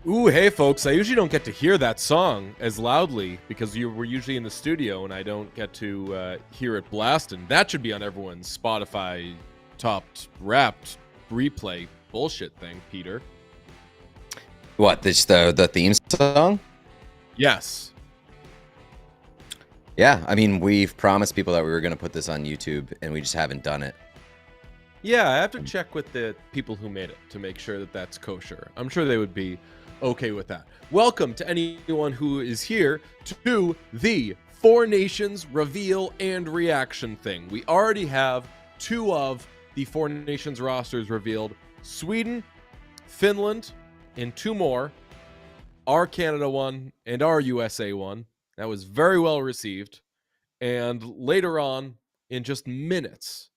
Ooh, hey folks, I usually don't get to hear that song as loudly because we're usually in the studio and I don't get to hear it blasting. That should be on everyone's Spotify topped, wrapped, replay bullshit thing, Peter. What, this the theme song? Yes. Yeah, I mean, we've promised people that we were going to put this on YouTube and we just haven't done it. Yeah, I have to check with the people who made it to make sure that that's kosher. I'm sure they would be okay with that. Welcome to anyone who is here to the Four Nations reveal and reaction thing. We already have two of the Four Nations rosters revealed: Sweden, Finland, and two more, our Canada one and our USA one. That was very well received. And later on, in just minutes,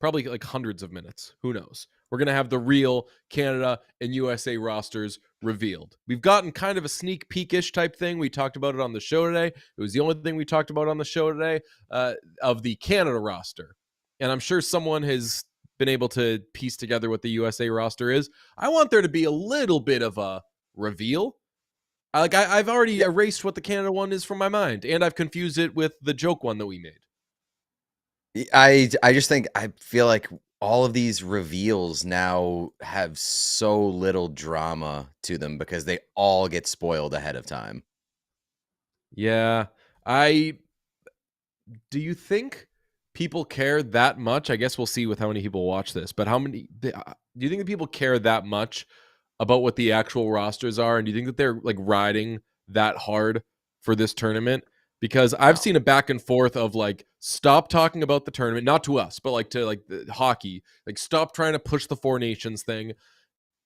probably like hundreds of minutes, who knows, we're going to have the real Canada and USA rosters revealed. We've gotten kind of a sneak peekish type thing. We talked about it on the show today. It was the only thing we talked about on the show today of the Canada roster. And I'm sure someone has been able to piece together what the USA roster is. I want there to be a little bit of a reveal. I've already erased what the Canada one is from my mind, and I've confused it with the joke one that we made. I just think, I feel like all of these reveals now have so little drama to them because they all get spoiled ahead of time. Yeah. Do you think people care that much? I guess we'll see with how many people watch this, but do you think that people care that much about what the actual rosters are? And do you think that they're like riding that hard for this tournament? Because I've seen a back and forth of like, stop talking about the tournament, not to us, but like to like the hockey, like stop trying to push the Four Nations thing.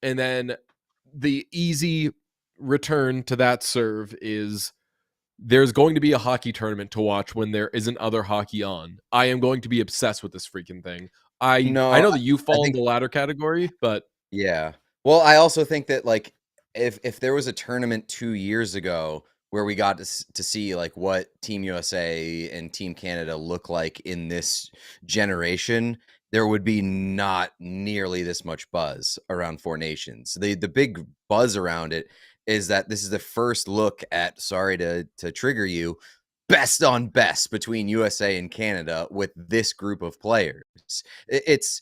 And then the easy return to that serve is there's going to be a hockey tournament to watch when there isn't other hockey on. I am going to be obsessed with this freaking thing. I know that you fall in the latter category, but yeah. Well, I also think that like if there was a tournament 2 years ago where we got to see like what Team USA and Team Canada look like in this generation, there would be not nearly this much buzz around Four Nations. The big buzz around it is that this is the first look at, sorry to trigger you, best on best between USA and Canada with this group of players. It's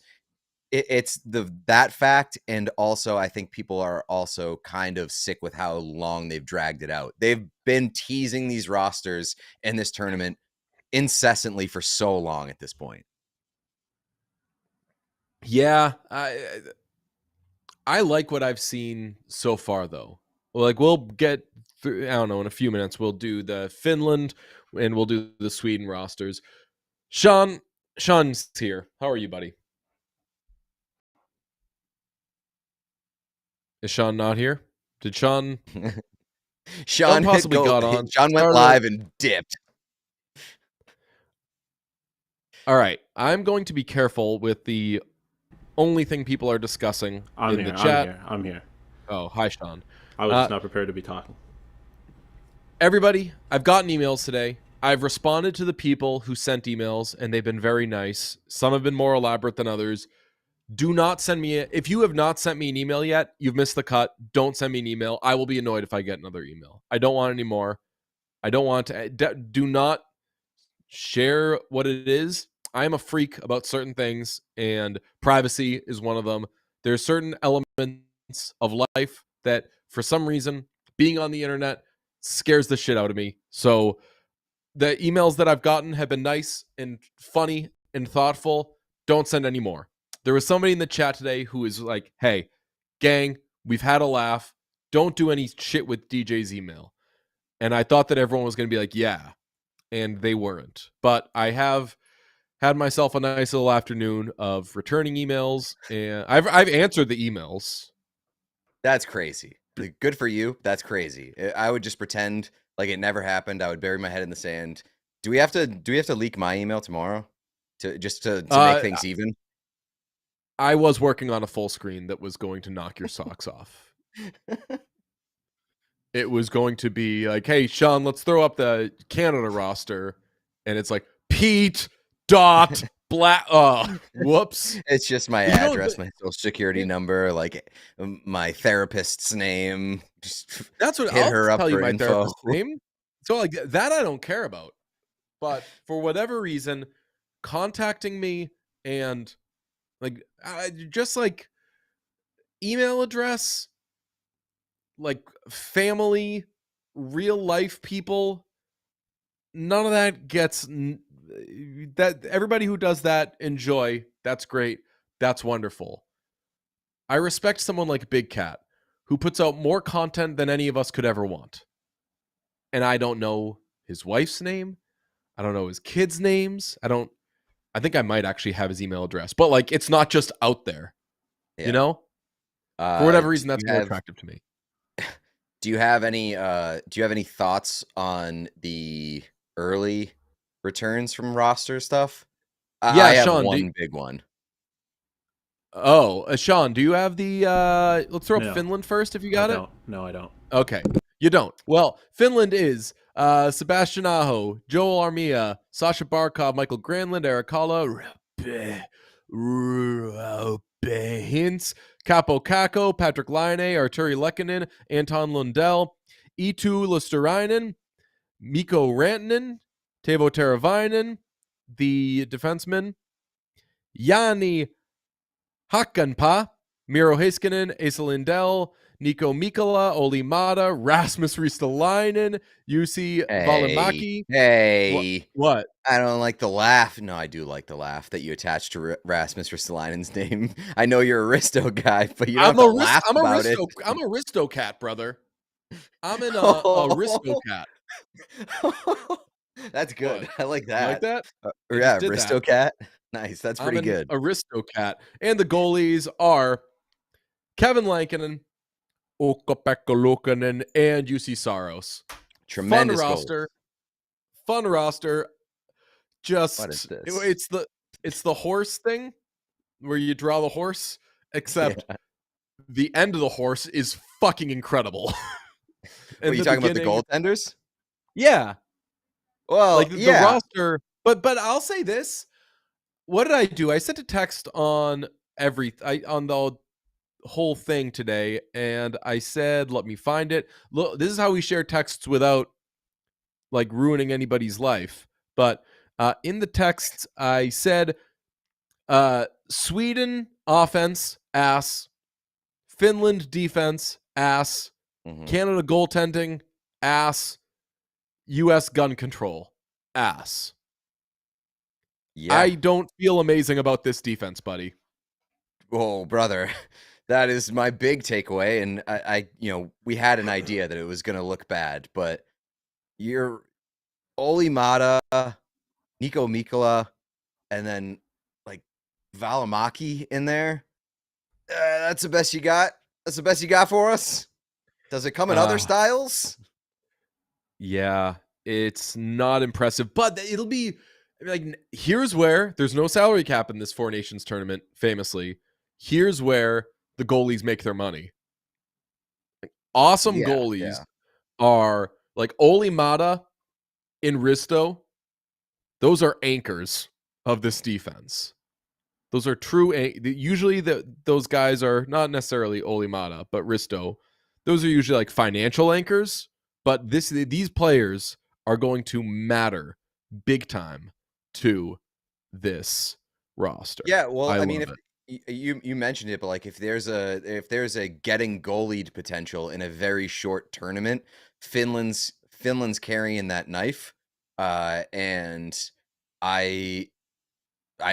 that fact, and also I think people are also kind of sick with how long they've dragged it out. They've been teasing these rosters in this tournament incessantly for so long at this point. Yeah, I like what I've seen so far, though. Like, we'll get through, I don't know, in a few minutes, we'll do the Finland and we'll do the Sweden rosters. Sean's here. How are you, buddy? Is Sean not here? Did Sean? Sean possibly got on. Sean went live and dipped. All right, I'm going to be careful with the only thing people are discussing in the chat. I'm here. Oh, hi, Sean. I was just not prepared to be talking. Everybody, I've gotten emails today. I've responded to the people who sent emails, and they've been very nice. Some have been more elaborate than others. Do not send me if you have not sent me an email yet, you've missed the cut. Don't send me an email. I will be annoyed if I get another email. I don't want any more. I don't want to. Do not share what it is. I am a freak about certain things, and privacy is one of them. There's certain elements of life that, for some reason, being on the internet scares the shit out of me. So the emails that I've gotten have been nice and funny and thoughtful. Don't send any more. There was somebody in the chat today who is like, hey, gang, we've had a laugh. Don't do any shit with DJ's email. And I thought that everyone was going to be like, yeah. And they weren't. But I have had myself a nice little afternoon of returning emails. And I've answered the emails. That's crazy. Good for you. That's crazy. I would just pretend like it never happened. I would bury my head in the sand. Do we have to leak my email tomorrow to make things even? I was working on a full screen that was going to knock your socks off. It was going to be like, hey, Sean, let's throw up the Canada roster. And it's like, Pete dot black. Oh, whoops. It's just my address, my social security number, like my therapist's name. Just that's what hit her I'll up tell you for my info. therapist's name. So like that I don't care about. But for whatever reason, contacting me and like just like email address, like family, real life people, none of that gets that. Everybody who does that, enjoy. That's great. That's wonderful. I respect someone like Big Cat who puts out more content than any of us could ever want. And I don't know his wife's name. I don't know his kids' names. I think I might actually have his email address, but like it's not just out there, Yeah. you know? For whatever reason, that's more attractive to me. Do you have any thoughts on the early returns from roster stuff? Yeah, I have Sean, one big one. Oh, Sean, do you have the let's throw up Finland first if you got it? No, I don't. Okay. You don't. Well, Finland is Sebastian Aho, Joel Armia, Sasha Barkov, Michael Granlund, Eric Halla, Hintz, Capo Kako, Patrick Laine, Arturi Lehkonen, Anton Lundell, Eetu Lusterainen, Mikko Rantanen, Teuvo Teravainen, the defenseman, Jani Hakanpää, Miro Heiskanen, Esa Lindell, Nico Mikkola, Oli Mata, Rasmus Ristolainen, Jussi Valimaki. Hey. What? I don't like the laugh. No, I do like the laugh that you attached to Rasmus Ristolainen's name. I know you're a Risto guy, but you don't have to laugh about it. I'm a Risto cat, brother. I'm in a Risto cat. That's good. What? I like that. You like that? Yeah, Risto cat. Nice. That's pretty good. A Risto cat. And the goalies are Kevin Lankinen, Ukko-Pekka Luukkonen, and Jussi Saros. Tremendous Fun roster. Just what is this? It's the horse thing where you draw the horse, except the end of the horse is fucking incredible. Are you talking about the goaltenders? Yeah. Well, like the roster, but I'll say this. What did I do? I sent a text on on the whole thing today, and I said, let me find it. Look, this is how we share texts without like ruining anybody's life. But in the texts, I said Sweden offense, ass. Finland defense, ass. Canada goaltending, ass. US gun control, ass. Yeah. I don't feel amazing about this defense, buddy. Oh, brother. That is my big takeaway. And I we had an idea that it was going to look bad, but you're Oli Mata, Nico Mikkola, and then like Valimaki in there. That's the best you got? That's the best you got for us? Does it come in other styles? Yeah, it's not impressive, but it'll be like, here's where there's no salary cap in this Four Nations tournament, famously. Here's where the goalies make their money. Like, awesome goalies are like Oli Mata in Risto. Those are anchors of this defense. Those are true. Usually those guys are not necessarily Oli Mata, but Risto. Those are usually like financial anchors. But these players are going to matter big time to this roster. Yeah, well, I mean, if you mentioned it, but like if there's a getting goalied potential in a very short tournament, Finland's carrying that knife, and I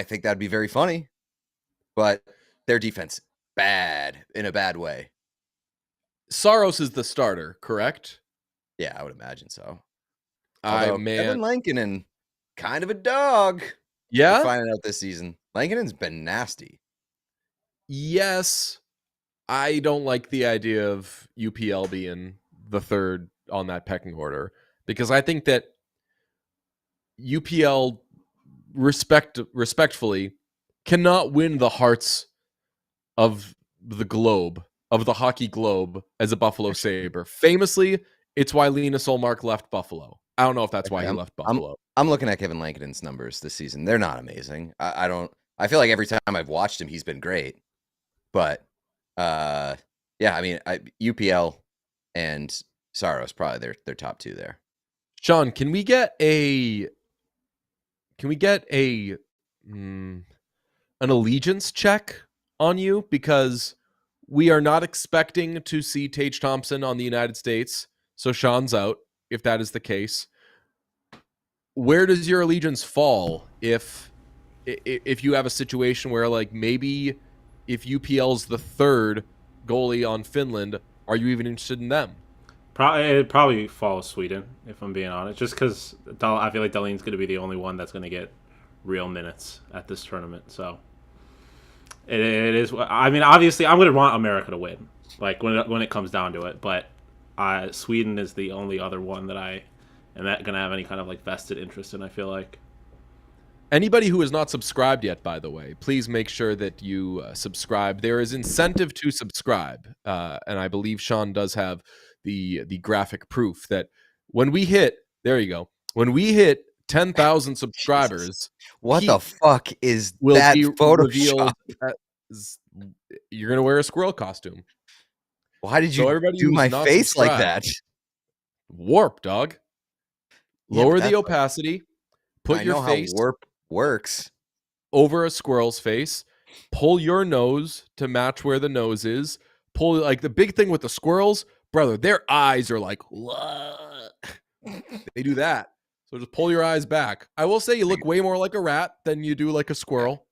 think that'd be very funny. but their defense bad in a bad way. Saros is the starter, correct? Yeah, I would imagine so. I Although Kevin man, Lankinen, kind of a dog. We're yeah, finding out this season. Lankinen's been nasty. yes. I don't like the idea of UPL being the third on that pecking order because I think that UPL respectfully cannot win the hearts of the globe, of the hockey globe, as a Buffalo Sabre. Famously, it's why Linus Ullmark left Buffalo. I don't know if that's why he left Buffalo. I'm looking at Kevin Lankinen's numbers this season. They're not amazing. I don't. I feel like every time I've watched him, he's been great. But yeah, I mean, UPL and Saros probably their top two there. Sean, can we get an allegiance check on you, because we are not expecting to see Tage Thompson on the United States, so Sean's out if that is the case. Where does your allegiance fall if you have a situation where, like, maybe if UPL's the third goalie on Finland, are you even interested in them? It probably follows Sweden, if I'm being honest, just because I feel like Dahlin's going to be the only one that's going to get real minutes at this tournament. So it is. I mean, obviously, I'm going to want America to win, like when it comes down to it. But Sweden is the only other one that I am not going to have any kind of like vested interest in. I feel like. Anybody who is not subscribed yet, by the way, please make sure that you subscribe. There is incentive to subscribe, and I believe Sean does have the graphic proof that when we hit, there you go, when we hit 10,000 subscribers, what the fuck is will that be Photoshop? You're gonna wear a squirrel costume. Why did you everybody do who's my not face like that? Warp, dog. Yeah, Lower but the opacity. Put I your know face how warp works. over a squirrel's face. Pull your nose to match where the nose is. Pull, like, the big thing with the squirrels, brother, their eyes are like, they do that. So just pull your eyes back. I will say you look way more like a rat than you do like a squirrel.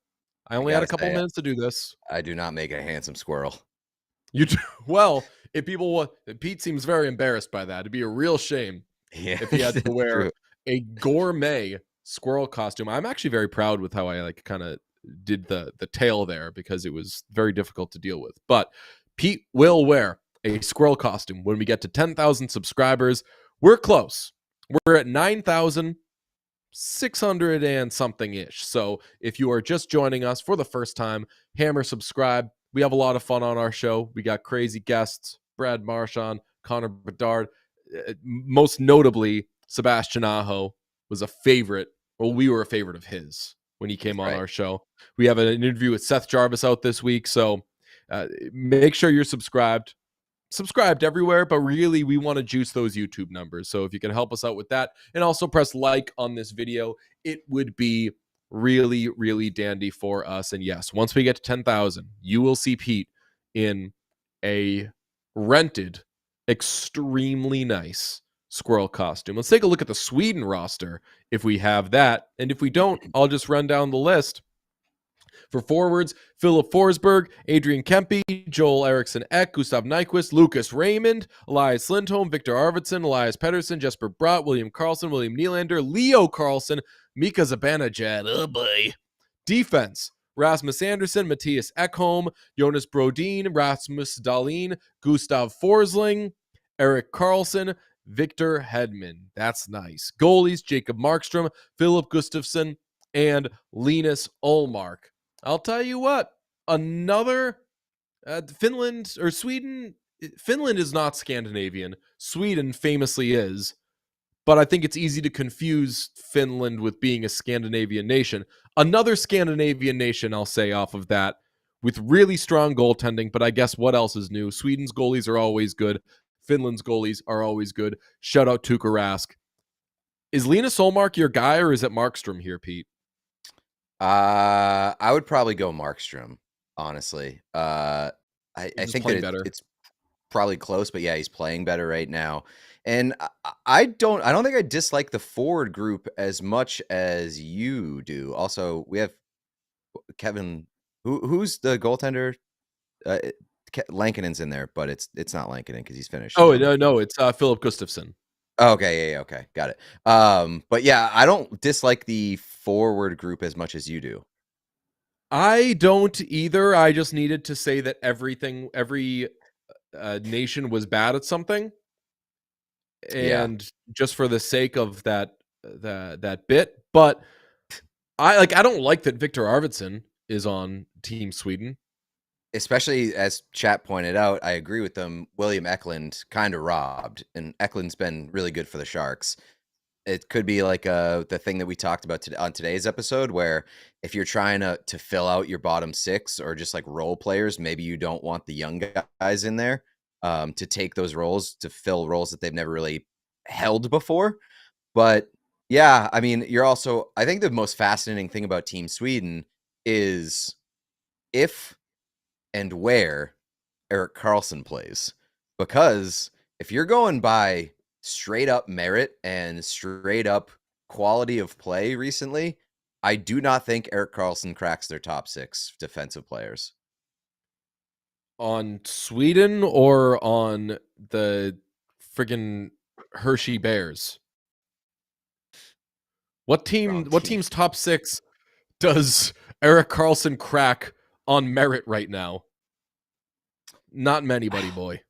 I only had a couple minutes to do this. I do not make a handsome squirrel. You do well. If Pete seems very embarrassed by that. It'd be a real shame if he had to wear a gourmet squirrel costume. I'm actually very proud with how I like kind of did the tail there, because it was very difficult to deal with. But Pete will wear a squirrel costume when we get to 10,000 subscribers. We're close. We're at 9,600 and something ish. So if you are just joining us for the first time, hammer subscribe. We have a lot of fun on our show. We got crazy guests, Brad Marchand, Connor Bedard. Most notably, Sebastian Aho was a favorite. Well, we were a favorite of his when he came on our show. We have an interview with Seth Jarvis out this week. So make sure you're subscribed everywhere, but really we want to juice those YouTube numbers. So if you can help us out with that, and also press like on this video, it would be really, really dandy for us. And yes, once we get to 10,000, you will see Pete in a rented, extremely nice squirrel costume. Let's take a look at the Sweden roster if we have that. And if we don't, I'll just run down the list. For forwards, Philip Forsberg, Adrian Kempe, Joel Eriksson Ek, Gustav Nyquist, Lucas Raymond, Elias Lindholm, Victor Arvidsson, Elias Pettersson, Jesper Bratt, William Karlsson, William Nylander, Leo Carlsson, Mika Zibanejad. Oh boy. Defense, Rasmus Andersson, Matthias Ekholm, Jonas Brodin, Rasmus Dahlin, Gustav Forsling, Eric Carlson, Victor Hedman. That's nice. Goalies, Jacob Markstrom, Philip Gustafsson, and Linus Ullmark. I'll tell you what, another Finland or Sweden. Finland is not Scandinavian. Sweden famously is. But I think it's easy to confuse Finland with being a Scandinavian nation. Another Scandinavian nation, I'll say, off of that, with really strong goaltending. But I guess what else is new? Sweden's goalies are always good. Finland's goalies are always good. Shout out Tuukka Rask. Is Linus Ullmark your guy, or is it Markstrom here, Pete? I would probably go Markstrom, honestly. I think that it's probably close, but yeah, he's playing better right now. And I don't think I dislike the forward group as much as you do. Also, we have Kevin Who's the goaltender? Uh, Lankinen's in there, but it's not Lankinen because he's finished. Oh no, it's Philip Gustafsson. Okay, yeah, okay, got it. But yeah, I don't dislike the forward group as much as you do. I don't either. I just needed to say that every nation was bad at something, Yeah, and just for the sake of that bit. But I don't like that Victor Arvidsson is on Team Sweden. especially as chat pointed out, I agree with them. William Eklund kind of robbed, and Eklund's been really good for the Sharks. It could be like the thing that we talked about on today's episode, where if you're trying to fill out your bottom six or just like role players, maybe you don't want the young guys in there to take those roles, to fill roles that they've never really held before. But yeah, I mean, I think the most fascinating thing about Team Sweden is if and where Erik Karlsson plays. Because if you're going by straight up merit and straight up quality of play recently, I do not think Erik Karlsson cracks their top 6 defensive players. On Sweden or on the friggin' Hershey Bears? What team's top 6 does Erik Karlsson crack on merit right now? Not many, buddy boy.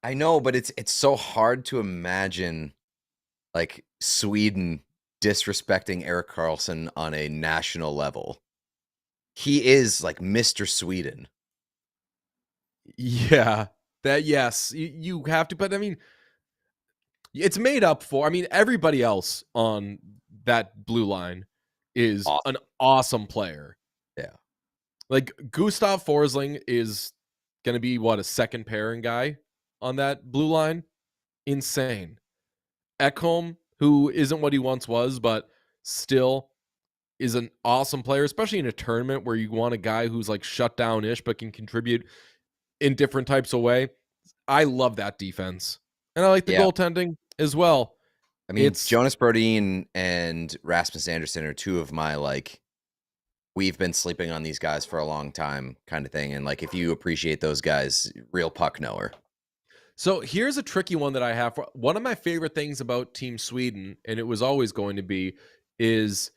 I know, but it's so hard to imagine like Sweden disrespecting Erik Karlsson on a national level. He is like Mr. Sweden. Yeah, yes, you have to, but I mean, it's made up for. I mean, everybody else on that blue line is Awesome. an awesome player. Yeah. Like Gustav Forsling is going to be a second pairing guy on that blue line. Insane. Ekholm, who isn't what he once was, but still is an awesome player, especially in a tournament where you want a guy who's like shut down-ish but can contribute in different types of way. I love that defense. And I like the goaltending as well. I mean, Jonas Brodin and Rasmus Andersson are two of my we've been sleeping on these guys for a long time kind of thing. And if you appreciate those guys, real puck knower. So here's a tricky one that I have. One of my favorite things about Team Sweden, and it was always going to be, is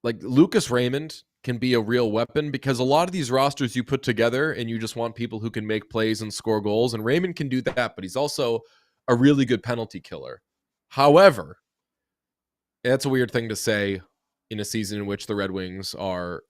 Lucas Raymond can be a real weapon, because a lot of these rosters you put together and you just want people who can make plays and score goals, and Raymond can do that, but he's also a really good penalty killer. However, that's a weird thing to say in a season in which the Red Wings are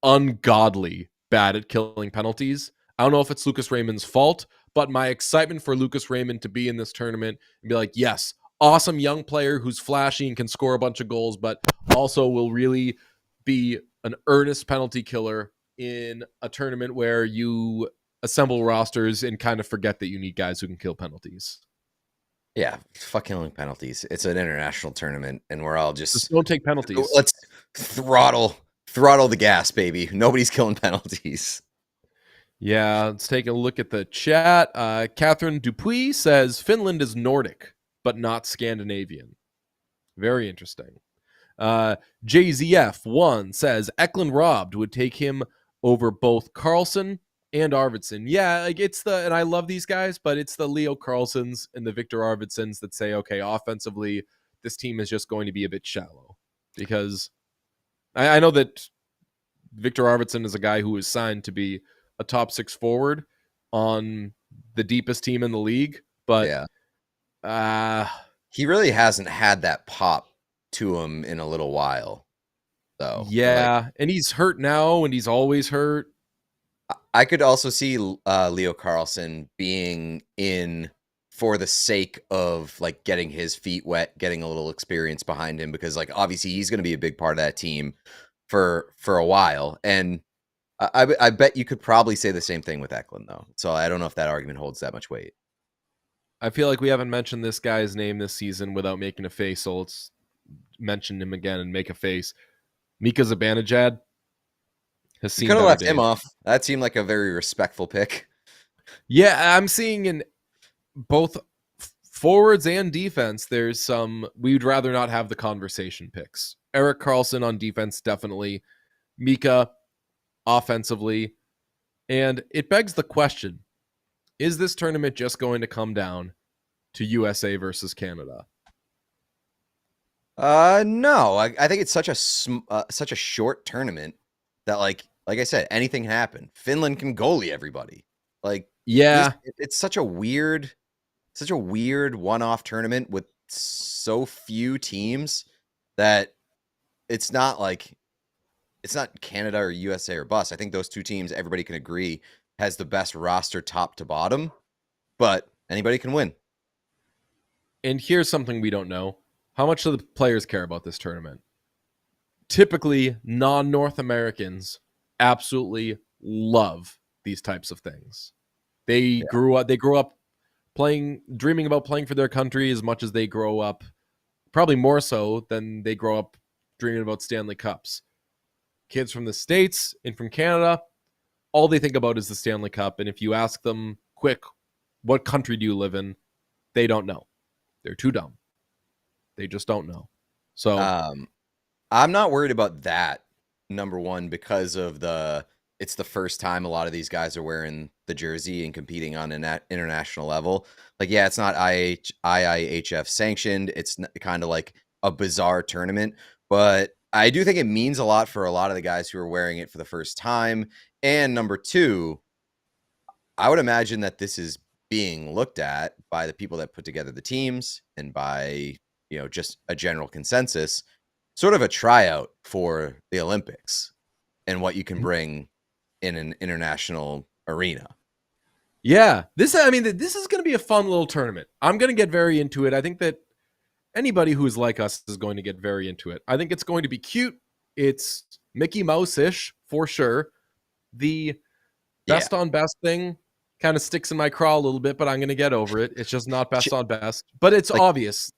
ungodly bad at killing penalties. I don't know if it's Lucas Raymond's fault, but my excitement for Lucas Raymond to be in this tournament and be yes, awesome young player who's flashy and can score a bunch of goals, but also will really be an earnest penalty killer in a tournament where you assemble rosters and kind of forget that you need guys who can kill penalties. Yeah, fuck killing penalties. It's an international tournament, and we're all just don't take penalties. Let's throttle the gas, baby. Nobody's killing penalties. Yeah, let's take a look at the chat. Catherine Dupuis says Finland is Nordic, but not Scandinavian. Very interesting. JZF1 says Eklund robbed would take him over both Karlsson and Arvidsson. Yeah, and I love these guys, but it's the Leo Carlsons and the Victor Arvidssons that say, okay, offensively, this team is just going to be a bit shallow. Because I know that Victor Arvidsson is a guy who is signed to be a top 6 forward on the deepest team in the league, but he really hasn't had that pop to him in a little while, though. Yeah, and he's hurt now, and he's always hurt. I could also see Leo Carlsson being in for the sake of getting his feet wet, getting a little experience behind him, because obviously he's going to be a big part of that team for a while. And I bet you could probably say the same thing with Eklund, though. So I don't know if that argument holds that much weight. I feel like we haven't mentioned this guy's name this season without making a face, so let's mention him again and make a face. Mika Zibanejad has seen. You could have left him off. That seemed like a very respectful pick. Yeah, I'm seeing in both forwards and defense, there's some we'd rather not have the conversation picks. Erik Karlsson on defense, definitely. Mika, offensively. And it begs the question, is this tournament just going to come down to USA versus Canada? No. I think it's such a short tournament that like I said, anything happen. Finland can goalie everybody. Like Yeah. it's such a weird one-off tournament with so few teams that it's not Canada or USA or bust. I think those two teams, everybody can agree, has the best roster top to bottom, but anybody can win. And here's something we don't know. How much do the players care about this tournament? Typically, non-North Americans absolutely love these types of things. They grew up dreaming about playing for their country as much as they grow up, probably more so than they grow up dreaming about Stanley Cups. Kids from the States and from Canada, all they think about is the Stanley Cup. And if you ask them quick, what country do you live in? They don't know. They're too dumb. They just don't know. So I'm not worried about that, number one, because of it's the first time a lot of these guys are wearing the jersey and competing on an international level. Like, yeah, it's not IIHF sanctioned. It's kind of like a bizarre tournament, but I do think it means a lot for a lot of the guys who are wearing it for the first time. And number two, I would imagine that this is being looked at by the people that put together the teams and by, just a general consensus, sort of a tryout for the Olympics and what you can bring in an international arena. Yeah, this is going to be a fun little tournament. I'm going to get very into it. I think that anybody who's like us is going to get very into it. I think it's going to be cute. It's Mickey Mouse-ish for sure. The best on best thing kind of sticks in my craw a little bit, but I'm going to get over it. It's just not best on best, but it's obvious.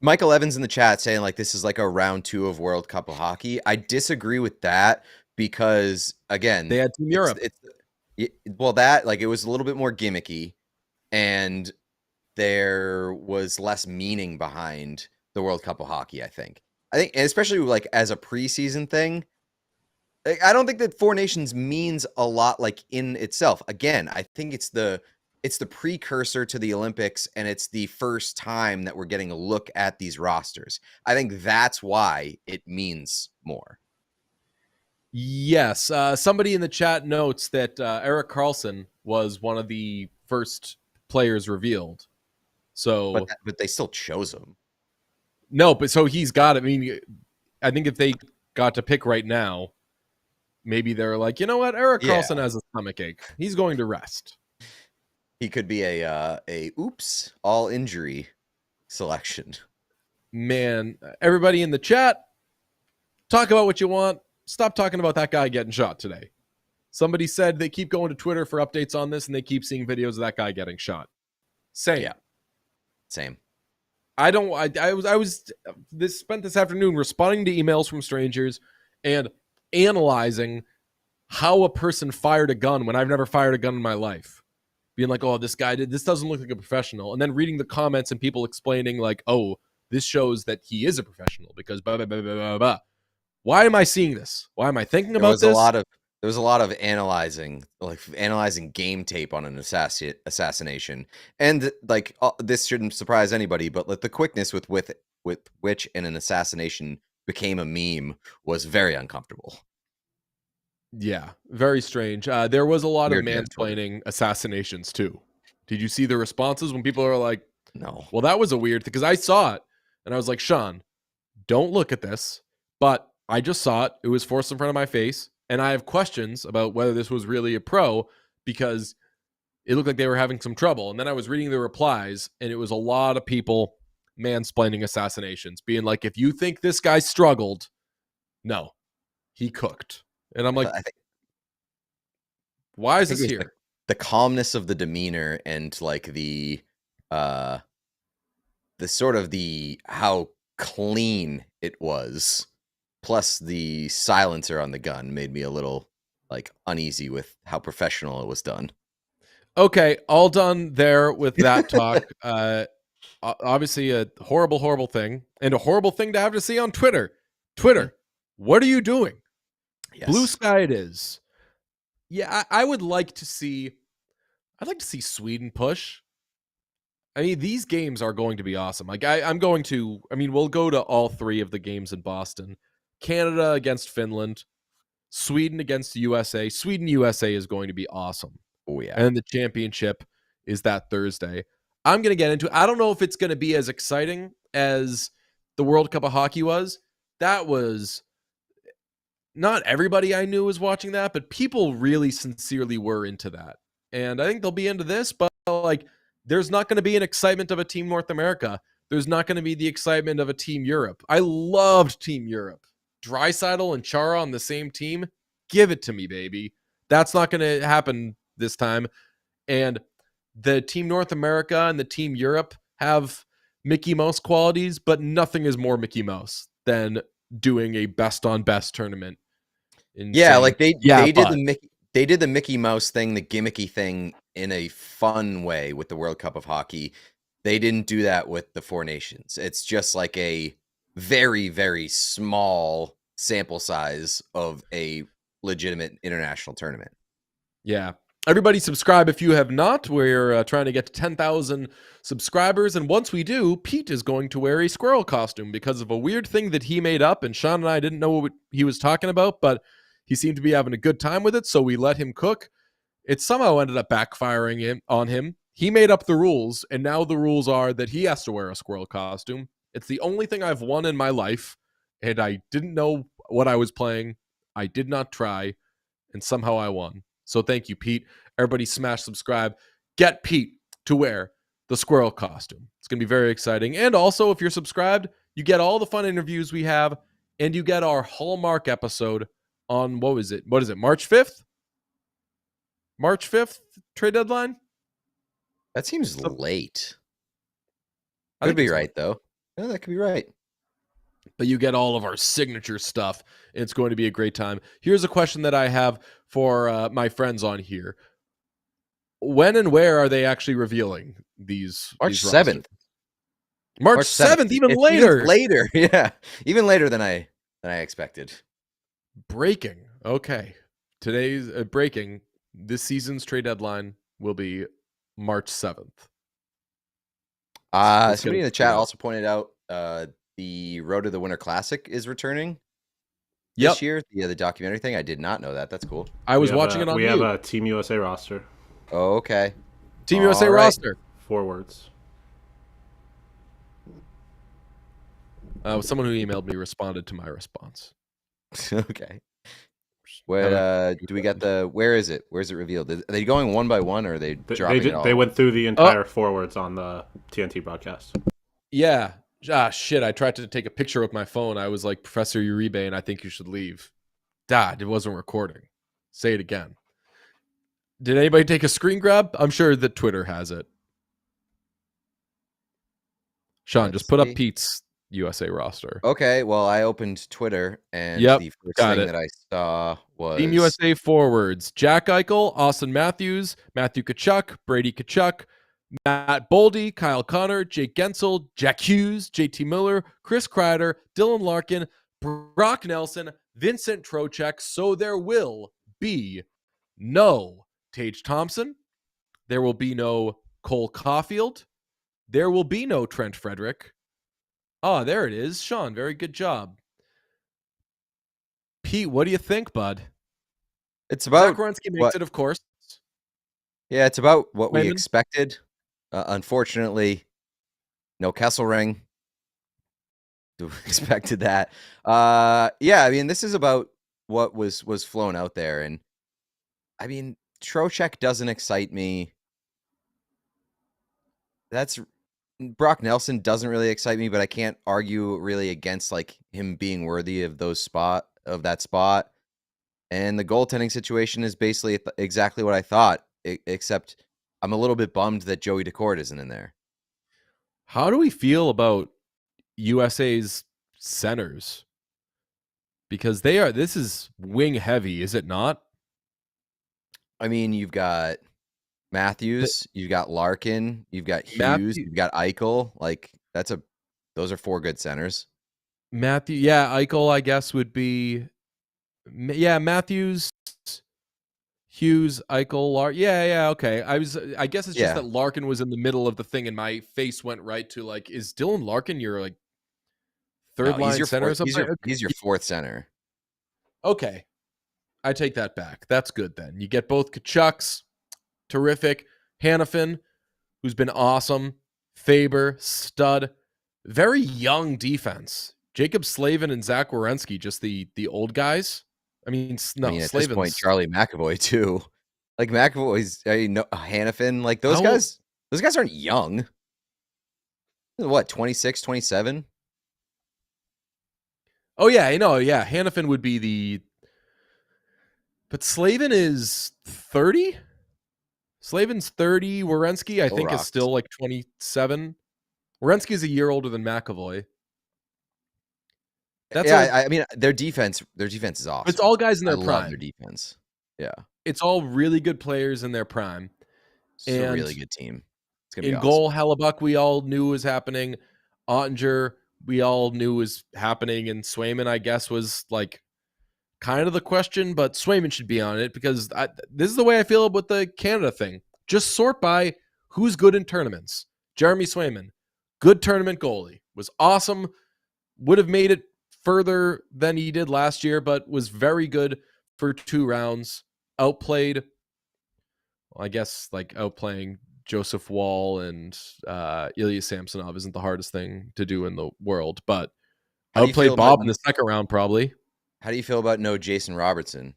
Michael Evans in the chat saying like this is like a round 2 of World Cup of Hockey. I disagree with that because again, they had Team Europe. It was a little bit more gimmicky, and there was less meaning behind the World Cup of Hockey. I think, especially like as a preseason thing. I don't think that Four Nations means a lot like in itself. Again, I think it's the precursor to the Olympics, and it's the first time that we're getting a look at these rosters. I think that's why it means more. Yes. Somebody in the chat notes that Erik Karlsson was one of the first players revealed. So, but they still chose him. No, but so he's got it. I mean, I think if they got to pick right now, maybe they're like, you know what? Erik Karlsson has a stomachache. He's going to rest. He could be a all injury selection. Man, everybody in the chat, talk about what you want. Stop talking about that guy getting shot today. Somebody said they keep going to Twitter for updates on this, and they keep seeing videos of that guy getting shot. Same. Yeah. Same. I spent this afternoon responding to emails from strangers and analyzing how a person fired a gun when I've never fired a gun in my life. Being like, oh, this doesn't look like a professional. And then reading the comments and people explaining like, oh, this shows that he is a professional because blah, blah, blah, blah, blah, blah. Why am I seeing this? Why am I thinking about this? There was a lot of analyzing game tape on an assassination. And like this shouldn't surprise anybody, but like the quickness with which an assassination became a meme was very uncomfortable. Yeah, very strange. There was a lot of mansplaining assassinations too. Did you see the responses when people are like, no. Well, that was a weird thing because I saw it and I was like, Sean, don't look at this. But I just saw it. It was forced in front of my face. And I have questions about whether this was really a pro because it looked like they were having some trouble. And then I was reading the replies and it was a lot of people mansplaining assassinations, being like, if you think this guy struggled, no, he cooked. And I'm like, why is this here? The calmness of the demeanor and like the sort of how clean it was, plus the silencer on the gun made me a little like uneasy with how professional it was done. Okay, all done there with that talk. Obviously a horrible thing, and a horrible thing to have to see on Twitter. What are you doing? Yes. Blue sky it is. Yeah, I would like to see. I'd like to see Sweden push. I mean, these games are going to be awesome. Like I'm going to. I mean, we'll go to all three of the games in Boston. Canada against Finland, Sweden against the USA. Sweden USA is going to be awesome. Oh yeah. And the championship is that Thursday. I'm going to get into it. I don't know if it's going to be as exciting as the World Cup of Hockey was. That was not everybody I knew was watching that, but people really sincerely were into that. And I think they'll be into this, but like there's not going to be an excitement of a Team North America. There's not going to be the excitement of a Team Europe. I loved Team Europe. Draisaitl and Chara on the same team. Give it to me, baby. That's not going to happen this time. And the Team North America and the Team Europe have Mickey Mouse qualities, but nothing is more Mickey Mouse than doing a best on best tournament. Yeah, Saying, like they but did the Mickey Mouse thing, the gimmicky thing in a fun way with the World Cup of Hockey. They didn't do that with the Four Nations. It's just like a very, very small sample size of a legitimate international tournament. Yeah. Everybody subscribe if you have not. We're trying to get to 10,000 subscribers. And once we do, Pete is going to wear a squirrel costume because of a weird thing that he made up. And Sean and I didn't know what he was talking about, but he seemed to be having a good time with it. So we let him cook. It somehow ended up backfiring on him. He made up the rules. And now the rules are that he has to wear a squirrel costume. It's the only thing I've won in my life. And I didn't know what I was playing. I did not try. And somehow I won. So thank you, Pete. Everybody smash subscribe. Get Pete to wear the squirrel costume. It's going to be very exciting. And also, if you're subscribed, you get all the fun interviews we have, and you get our Hallmark episode on, what is it, March 5th? March 5th trade deadline? That seems late. I Could think be right, though. Yeah, that could be right. But you get all of our signature stuff. It's going to be a great time. Here's a question that I have for my friends on here. When and where are they actually revealing these? March these 7th. March 7th, even later. Even later, yeah. Even later than I expected. Breaking. Okay. Today's breaking. This season's trade deadline will be March 7th. Somebody in the chat also pointed out the Road to the Winter Classic is returning this year. Yeah, the documentary thing. I did not know that. That's cool. I was watching it on We have a Team USA roster. Oh, okay. Team USA roster. Forwards. Someone who emailed me responded to my response. Okay. Where do we got the? Where is it? Where is it revealed? Are they going one by one, or are they dropping it all? They went through the entire forwards on the TNT broadcast. Yeah. Shit. I tried to take a picture with my phone. I was like, Professor Uribe, and I think you should leave. Dad, it wasn't recording. Say it again. Did anybody take a screen grab? I'm sure that Twitter has it. Sean, just put up Pete's USA roster. Okay, well, I opened Twitter, and the first thing that I saw was Team USA forwards: Jack Eichel, Austin Matthews, Matthew Tkachuk, Brady Tkachuk, Matt Boldy, Kyle Connor, Jake Gensel, Jack Hughes, JT Miller, Chris Kreider, Dylan Larkin, Brock Nelson, Vincent Trocheck. So there will be no Tage Thompson. There will be no Cole Caulfield. There will be no Trent Frederick. Oh, there it is. Sean, very good job. Pete, what do you think, bud? It's about... Zach Werenski makes it, of course. Yeah, it's about what we expected. Unfortunately, no Kesselring. Expected that. Yeah, I mean, this is about what was flown out there. And, I mean, Trocheck doesn't excite me. Brock Nelson doesn't really excite me, but I can't argue really against like him being worthy of that spot. And the goaltending situation is basically exactly what I thought, except I'm a little bit bummed that Joey Decord isn't in there. How do we feel about USA's centers? Because this is wing heavy, is it not? I mean, you've got Matthews, you've got Larkin, you've got Hughes, you've got Eichel. Like those are four good centers. Eichel, I guess, would be. Yeah, Matthews. Hughes, Eichel, yeah, okay. I guess it's just Yeah. that Larkin was in the middle of the thing, and my face went right to like, is Dylan Larkin your like No, third line center or something? he's your fourth center. Okay, I take that back. That's good then. You get both Kachucks, terrific. Hannafin, who's been awesome. Faber, stud. Very young defense. Jacob Slavin and Zach Werenski, just the old guys. I mean, no, I mean, at this Slavin's point, Charlie McAvoy too. Like McAvoy's, Hannafin, like those How old- guys. Those guys aren't young. What, 26, 27? Oh yeah, I know. Yeah, Hannafin would be the. But Slavin is 30. Slavin's 30. Werenski, I Still think, is rocks. still like 27. Werenski is a year older than McAvoy. I mean, their defense is awesome. It's all guys in I their love prime. their defense. Yeah, It's all really good players in their prime. it's a really good team. It's gonna be In awesome. goal, Hellebuck, we all knew was happening. Ottinger, we all knew was happening. And Swayman, I guess, was like kind of the question, but Swayman should be on it because this is the way I feel about the Canada thing. Just sort by who's good in tournaments. Jeremy Swayman, good tournament goalie, was awesome, would have made it further than he did last year, but was very good for 2 rounds. Outplayed, well, I guess, like outplaying Joseph Wall and Ilya Samsonov isn't the hardest thing to do in the world, but outplayed Bob in the second round probably. How do you feel about no Jason Robertson?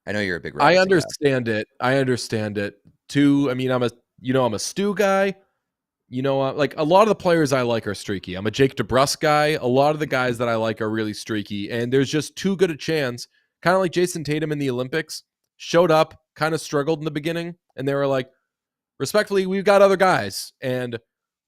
I know you're a big Robertson I understand guy. it. I understand it too. I mean, I'm a Stu guy. Like a lot of the players I like are streaky. I'm a Jake DeBrusk guy. A lot of the guys that I like are really streaky, and there's just too good a chance. Kind of like Jason Tatum in the Olympics, showed up, kind of struggled in the beginning, and they were like, respectfully, we've got other guys, and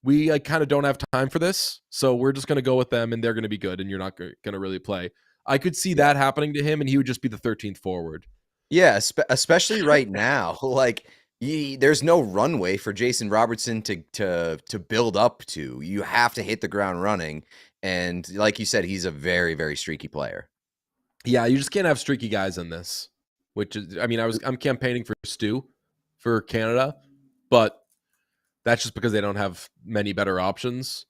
we like kind of don't have time for this, so we're just going to go with them, and they're going to be good, and you're not going to really play. I could see that happening to him, and he would just be the 13th forward. Yeah, especially right now. Like, there's no runway for Jason Robertson to build up to. You have to hit the ground running, and like you said, he's a very, very streaky player. Yeah, you just can't have streaky guys in this. Which is, I mean, I'm campaigning for Stu for Canada, but that's just because they don't have many better options.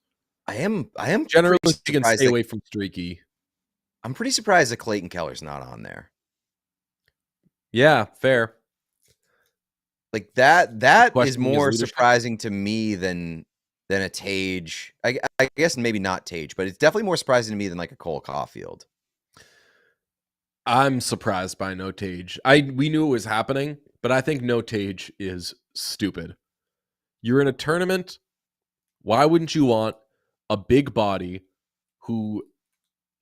I am Generally, you can surprised stay away from streaky. I'm pretty surprised that Clayton Keller's not on there. Yeah, fair. Like that is Questioning his more leadership. surprising to me than a Tage. I guess maybe not Tage, but it's definitely more surprising to me than like a Cole Caulfield. I'm surprised by no Tage. We knew it was happening, but I think no Tage is stupid. You're in a tournament. Why wouldn't you want a big body who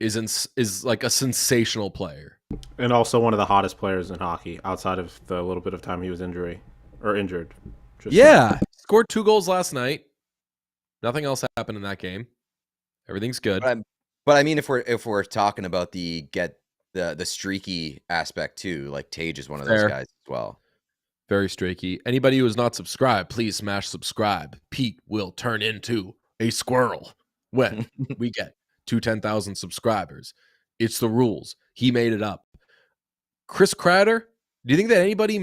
is like a sensational player? And also one of the hottest players in hockey outside of the little bit of time he was injured. Yeah, scored 2 goals last night. Nothing else happened in that game. Everything's good. But I mean, if we're talking about the streaky aspect too, like Tage is one of those guys as well. Very streaky. Anybody who is not subscribed, please smash subscribe. Pete will turn into a squirrel when we get to 10,000 subscribers. It's the rules. He made it up. Chris Kreider, do you think that anybody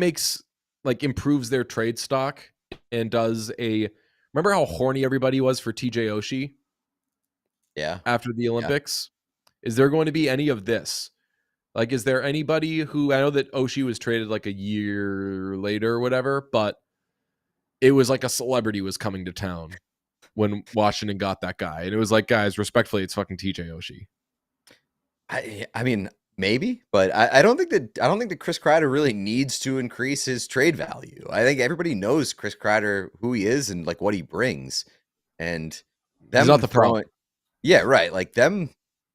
improves their trade stock and does remember how horny everybody was for TJ Oshie? Yeah. After the Olympics? Yeah. Is there going to be any of this? Like, is there anybody who, I know that Oshie was traded like a year later or whatever, but it was like a celebrity was coming to town when Washington got that guy. And it was like, guys, respectfully, it's fucking TJ Oshie. I mean, maybe, but I don't think that Chris Kreider really needs to increase his trade value. I think everybody knows Chris Kreider, who he is and like what he brings. And he's not the problem. Yeah, right. Like them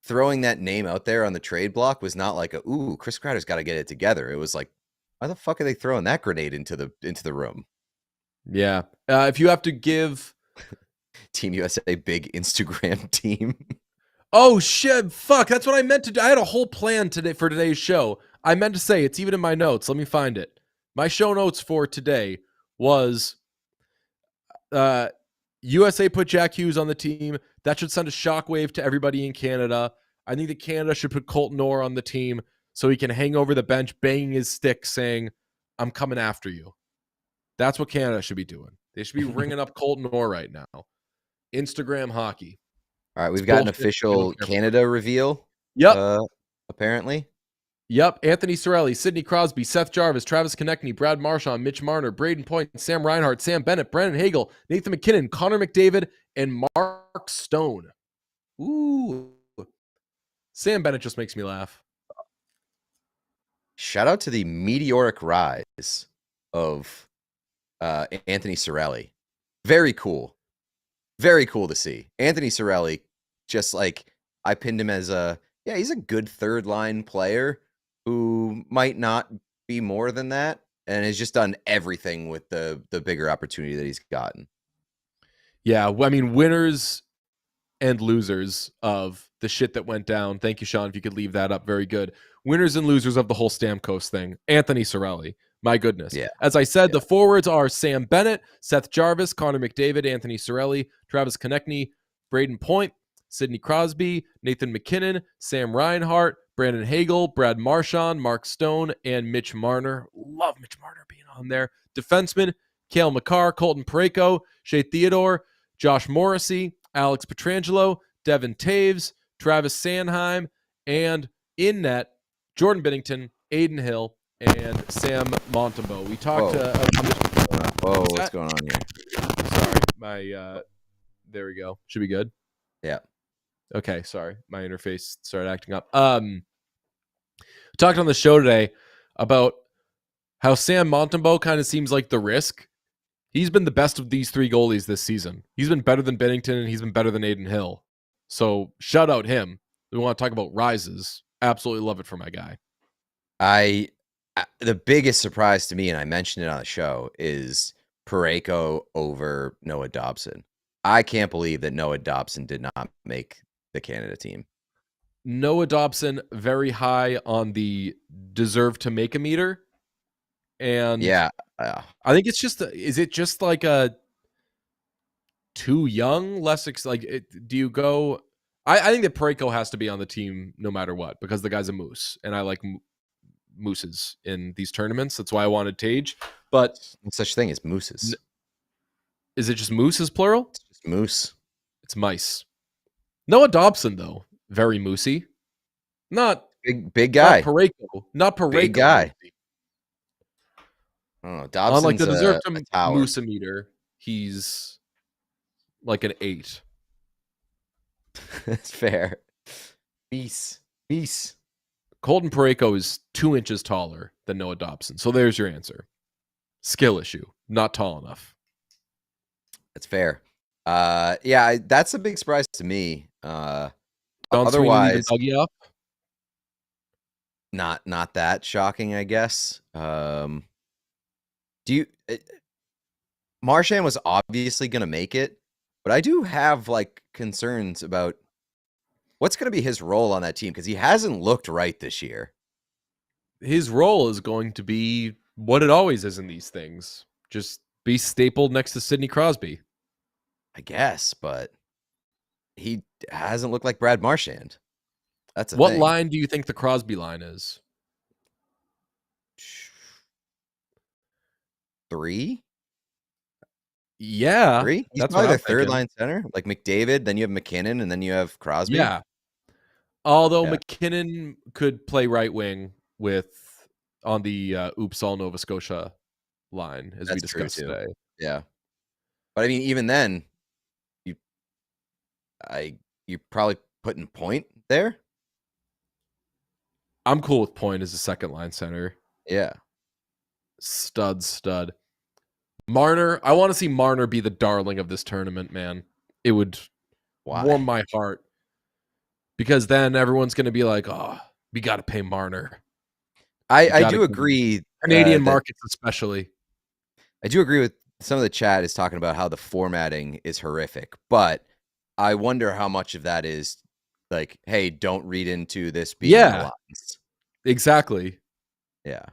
throwing that name out there on the trade block was not like ooh, Chris Kreider's got to get it together. It was like, why the fuck are they throwing that grenade into the room? Yeah. If you have to give Team USA big Instagram team. Oh shit, fuck, that's what I meant to do. I had a whole plan today for today's show. I meant to say, it's even in my notes. Let me find it. My show notes for today was USA put Jack Hughes on the team. That should send a shockwave to everybody in Canada. I think that Canada should put Colton Orr on the team. so he can hang over the bench, banging his stick, saying, "I'm coming after you." That's what Canada should be doing. They should be ringing up Colton Orr right now. Instagram hockey. All right, It's we've got an bullshit. They official don't care. Canada reveal. Yep. Apparently. Yep. Anthony Cirelli, Sidney Crosby, Seth Jarvis, Travis Konechny, Brad Marchand, Mitch Marner, Braden Point, Sam Reinhart, Sam Bennett, Brennan Hagel, Nathan McKinnon, Connor McDavid, and Mark Stone. Ooh. Sam Bennett just makes me laugh. Shout out to the meteoric rise of Anthony Cirelli. Very cool. Very cool to see. Anthony Cirelli, just like I pinned him as he's a good third line player who might not be more than that and has just done everything with the bigger opportunity that he's gotten. Yeah, I mean, winners and losers of the shit that went down. Thank you, Sean, if you could leave that up. Very good. Winners and losers of the whole Stamkos thing. Anthony Cirelli. My goodness. Yeah. As I said, the forwards are Sam Bennett, Seth Jarvis, Connor McDavid, Anthony Cirelli, Travis Konechny, Braden Point, Sidney Crosby, Nathan McKinnon, Sam Reinhart, Brandon Hagel, Brad Marchand, Mark Stone, and Mitch Marner. Love Mitch Marner being on there. Defensemen, Cale Makar, Colton Parayko, Shea Theodore, Josh Morrissey, Alex Pietrangelo, Devin Taves, Travis Sanheim, and in net, Jordan Binnington, Aiden Hill, and Sam Montembeault. We talked what's going on here? Sorry, my there we go. Should be good. Yeah. Okay, sorry. My interface started acting up. Talked on the show today about how Sam Montembeault kind of seems like the risk. He's been the best of these three goalies this season. He's been better than Binnington, and he's been better than Aiden Hill. So shout out him. We want to talk about rises. Absolutely love it for my guy. The biggest surprise to me, and I mentioned it on the show, is Parayko over Noah Dobson. I can't believe that Noah Dobson did not make the Canada team. Noah Dobson, very high on the deserve to make a meter. And yeah, I think it's just, is it just like a too young, do you go? I think that Parayko has to be on the team no matter what, because the guy's a moose, and I like mooses in these tournaments. That's why I wanted Tage. But no such thing as mooses. Is it just mooses plural? It's just moose. It's mice. Noah Dobson, though, very moosey. Not big guy. Not Parayko. Big guy. I don't know. Dobson's on like the deserve to tower. Moose-a-meter, he's like an 8. That's fair. Peace. Colton Parayko is 2 inches taller than Noah Dobson. So there's your answer. Skill issue. Not tall enough. That's fair. Yeah, that's a big surprise to me. Otherwise, not that shocking, I guess. Marchand was obviously going to make it, but I do have like concerns about what's going to be his role on that team, because he hasn't looked right this year. His role is going to be what it always is in these things. Just be stapled next to Sidney Crosby. I guess, but he hasn't looked like Brad Marchand. That's what thing. Line do you think the Crosby line is? 3? Yeah. 3? He's that's probably the third line center. Like McDavid, then you have McKinnon, and then you have Crosby. Yeah. Although McKinnon could play right wing on the Oops All Nova Scotia line, as we discussed today. Yeah. But I mean, even then, you're probably putting Point there. I'm cool with Point as a second line center. Yeah. Stud. Marner, I want to see Marner be the darling of this tournament, man. It would warm my heart. Because then everyone's going to be like, oh, we got to pay Marner. I do agree. Canadian markets especially. I do agree with some of the chat is talking about how the formatting is horrific. But I wonder how much of that is like, hey, don't read into this being the lines. Exactly. Yeah.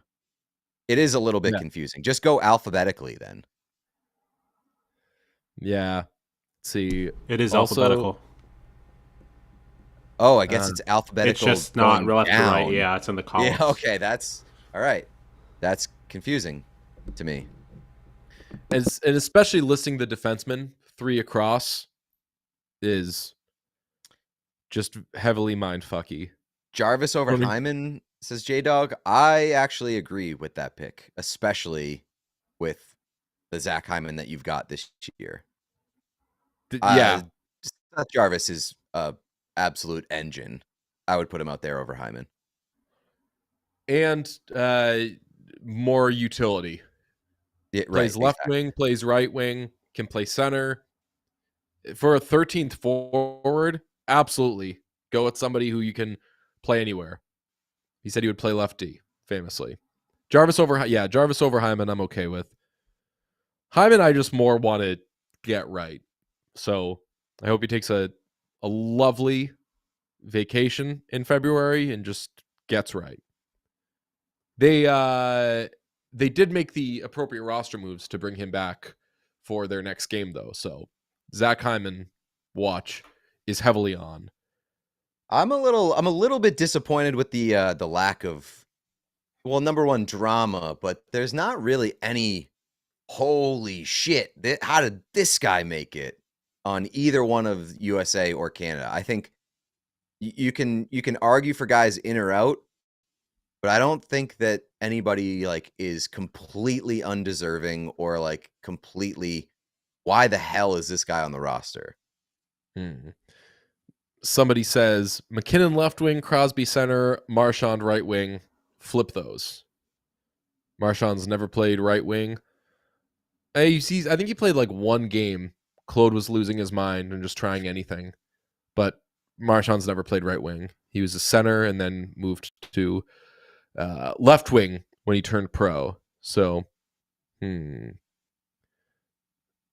It is a little bit confusing. Just go alphabetically then. Yeah. Let's see. It is also alphabetical. Oh, I guess Uh, it's alphabetical. It's just not going left to right. down. Yeah, it's in the columns. Yeah, okay, that's all right. That's confusing to me. and especially listing the defensemen 3 across is just heavily mindfucky. Jarvis over Tony? Hyman, says J Dog. I actually agree with that pick, especially with the Zach Hyman that you've got this year. Yeah, Seth Jarvis is a absolute engine. I would put him out there over Hyman. and more utility. Yeah, Plays right, left exactly. wing, plays right wing, can play center. For a 13th forward, absolutely. Go with somebody who you can play anywhere. He said he would play lefty, famously. Jarvis over Hyman, I'm okay with. Hyman, I just more want to get right. So I hope he takes a lovely vacation in February and just gets right. They did make the appropriate roster moves to bring him back for their next game, though. So Zach Hyman watch is heavily on. I'm a little bit disappointed with the lack of, well, number one, drama, but there's not really any holy shit. How did this guy make it on either one of USA or Canada? I think you can argue for guys in or out, but I don't think that anybody like is completely undeserving or like completely, why the hell is this guy on the roster? Somebody says McKinnon left wing, Crosby center, Marchand right wing. Flip those. Marchand's never played right wing. I think he played like one game. Claude was losing his mind and just trying anything. But Marchand's never played right wing. He was a center and then moved to left wing when he turned pro. So,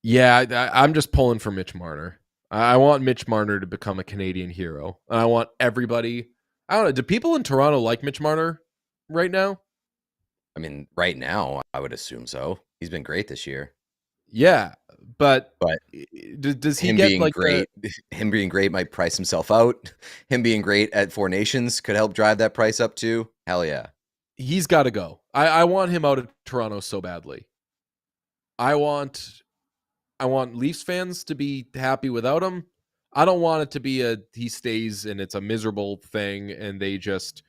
yeah, I'm just pulling for Mitch Marner. I want Mitch Marner to become a Canadian hero. And I want everybody. I don't know. Do people in Toronto like Mitch Marner right now? I mean, right now, I would assume so. He's been great this year. Yeah, but But does he him get being like great, him being great might price himself out. Him being great at Four Nations could help drive that price up too. Hell yeah. He's got to go. I want him out of Toronto so badly. I want Leafs fans to be happy without him. I don't want it to be he stays and it's a miserable thing and they just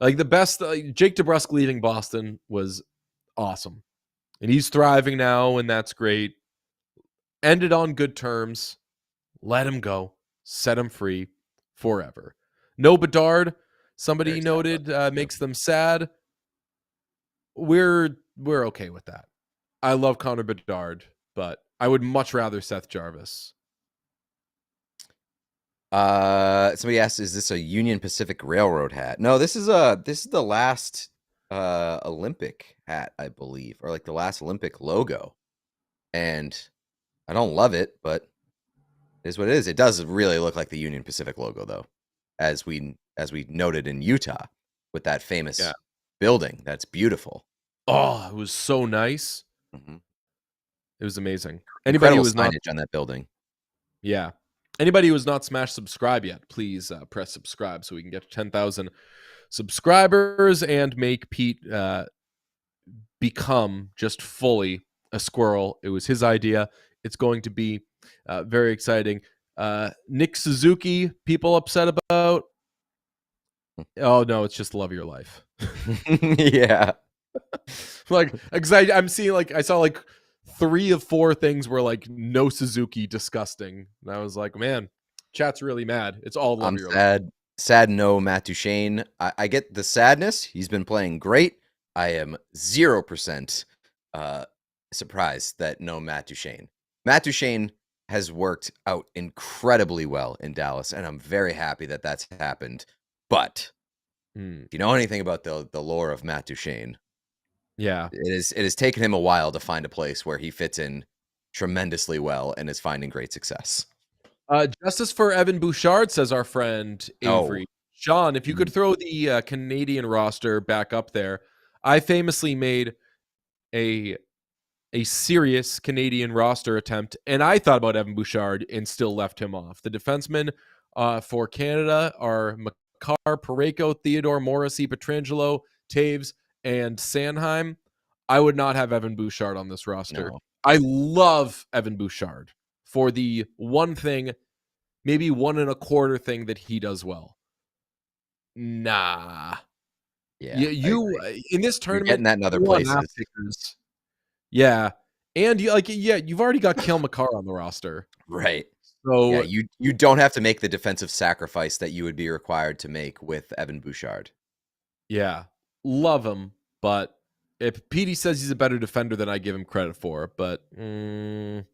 like the best. Jake DeBrusk leaving Boston was awesome, and he's thriving now, and that's great. Ended on good terms. Let him go. Set him free forever. No Bedard. Somebody Very sad noted about that, too. makes them sad. We're okay with that. I love Connor Bedard, but I would much rather Seth Jarvis. Somebody asked, is this a Union Pacific Railroad hat? No, this is the last Olympic hat, I believe, or like the last Olympic logo. And I don't love it, but it is what it is. It does really look like the Union Pacific logo, though, as we noted in Utah with that famous building. That's beautiful. Oh, it was so nice. Mm-hmm. It was amazing. Anybody who was signage on that building. Yeah. Anybody who has not smashed subscribe yet, please press subscribe so we can get to 10,000 subscribers and make Pete become just fully a squirrel. It was his idea. It's going to be very exciting. Nick Suzuki, people upset about. Oh, no, it's just love your life. Yeah. Like, I'm seeing, like, I saw, like, 3 of 4 things were, like, no Suzuki, disgusting. And I was like, man, chat's really mad. It's all love your life. Sad no Matt Duchene. I get the sadness. He's been playing great. I am 0% surprised that no Matt Duchene. Matt Duchene has worked out incredibly well in Dallas, and I'm very happy that that's happened. But if you know anything about the lore of Matt Duchene, yeah, it has taken him a while to find a place where he fits in tremendously well and is finding great success. Justice for Evan Bouchard, says our friend Avery. Sean, if you could throw the Canadian roster back up there. I famously made a serious Canadian roster attempt, and I thought about Evan Bouchard and still left him off. The defensemen For Canada are Makar, Parayko, Theodore, Morrissey, Petrangelo, Taves, and Sanheim. I would not have Evan Bouchard on this roster. No. I love Evan Bouchard for the one thing, maybe 1.25 thing that he does well. Nah. Yeah. You in this You're tournament, getting that in other you want places. pickers. Yeah. And you've already got Cale Makar on the roster. Right. So yeah, you don't have to make the defensive sacrifice that you would be required to make with Evan Bouchard. yeah, love him, but if Petey says he's a better defender than I give him credit for, but I